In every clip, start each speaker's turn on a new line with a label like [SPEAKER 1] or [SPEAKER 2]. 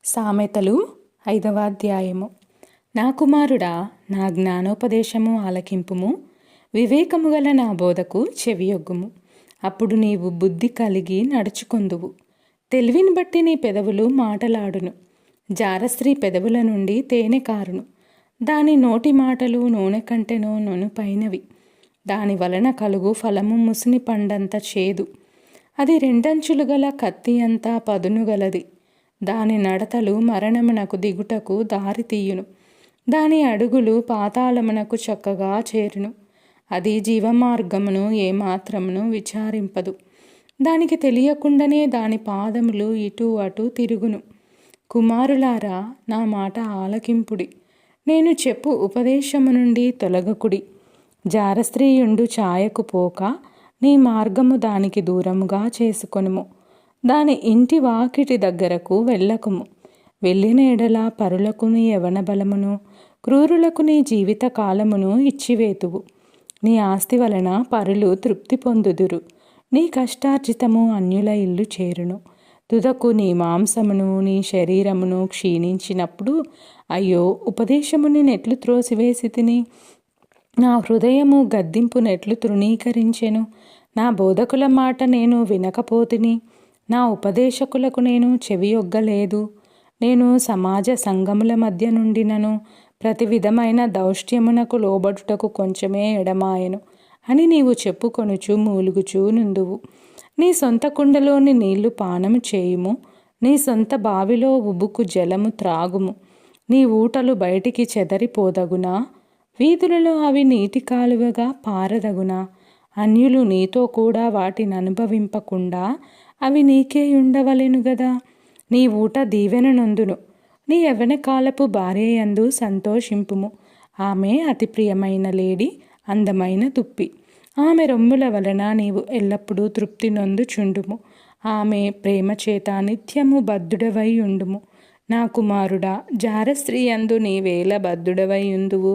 [SPEAKER 1] సామెతలు 5వ అధ్యాయము. నా కుమారుడా, నా జ్ఞానోపదేశము ఆలకింపుము, వివేకము గల నా బోధకు చెవియొగ్గుము. అప్పుడు నీవు బుద్ధి కలిగి నడుచుకొందువు. తెలివిని బట్టి నీ పెదవులు మాటలాడును. జారస్త్రీ పెదవుల నుండి తేనె కారును. దాని నోటి మాటలు నూనె కంటెనో నొనుపైనవి. దాని వలన కలుగు ఫలము ముసిని పండంత చేదు. అది రెండంచులు గల కత్తి అంతా పదును గలది. దాని నడతలు మరణమునకు దిగుటకు దారి తీయును. దాని అడుగులు పాతాళమునకు చక్కగా చేరును. అది జీవమార్గమును ఏమాత్రమును విచారింపదు. దానికి తెలియకుండానే దాని పాదములు ఇటు అటు తిరుగును. కుమారులారా, నా మాట ఆలకింపుడి. నేను చెప్పు ఉపదేశము నుండి తొలగకుడి. జారస్త్రీయుండు ఛాయకు పోక నీ మార్గము దానికి దూరముగా చేసుకొనుము. దాని ఇంటి వాకిటి దగ్గరకు వెళ్ళకుము. వెళ్ళిన ఎడల పరులకు నీ యవన బలమును, క్రూరులకు నీ జీవిత కాలమును ఇచ్చివేతువు. నీ ఆస్తి వలన పరులు తృప్తి పొందుదురు. నీ కష్టార్జితము అన్యుల ఇల్లు చేరును. తుదకు నీ మాంసమును నీ శరీరమును క్షీణించినప్పుడు, అయ్యో, ఉపదేశముని నెట్లు త్రోసివేసి తిని, నా హృదయము గద్దింపునెట్లు తృణీకరించెను. నా బోధకుల మాట నేను వినకపోతిని. నా ఉపదేశకులకు నేను చెవియొగ్గలేదు. నేను సమాజ సంఘముల మధ్య నుండినను ప్రతి విధమైన దౌష్ట్యమునకు లోబడుటకు కొంచెమే ఎడమాయను అని నీవు చెప్పుకొనుచు మూలుగుచూ నుందువు. నీ సొంత కుండలోని నీళ్లు పానము చేయుము. నీ సొంత బావిలో ఉబుకు జలము త్రాగుము. నీ ఊటలు బయటికి చెదరిపోదగునా? వీధులలో అవి నీటి కాలువగా పారదగునా? అన్యులు నీతో కూడా వాటిని అనుభవింపకుండా అవి నీకే ఉండవలెను గదా. నీ ఊట దీవెన నొందును. నీ యవ్వన కాలపు భార్యయందు సంతోషింపుము. ఆమె అతి ప్రియమైన లేడి, అందమైన తుప్పి. ఆమె రొమ్ముల వలన నీవు ఎల్లప్పుడూ తృప్తి నొందుచుండుము. ఆమె ప్రేమ చేత నిత్యము బద్ధుడవై ఉండుము. నా కుమారుడా, జారస్త్రీ యందు నీవేళ బద్ధుడవై ఉందువు.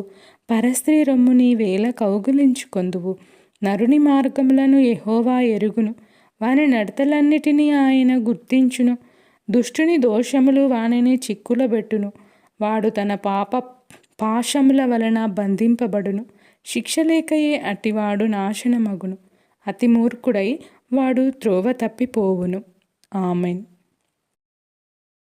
[SPEAKER 1] పరస్త్రీ రొమ్ము నీవేళ కౌగిలించుకొందువు. నరుని మార్గములను యెహోవా ఎరుగును. వాని నడతలన్నిటినీ ఆయన గుర్తించును. దుష్టుని దోషములు వానిని చిక్కులబెట్టును. వాడు తన పాశముల వలన బంధింపబడును. శిక్ష లేకయే అట్టివాడు నాశనమగును. అతి మూర్ఖుడై వాడు త్రోవ తప్పిపోవును. ఆమెన్.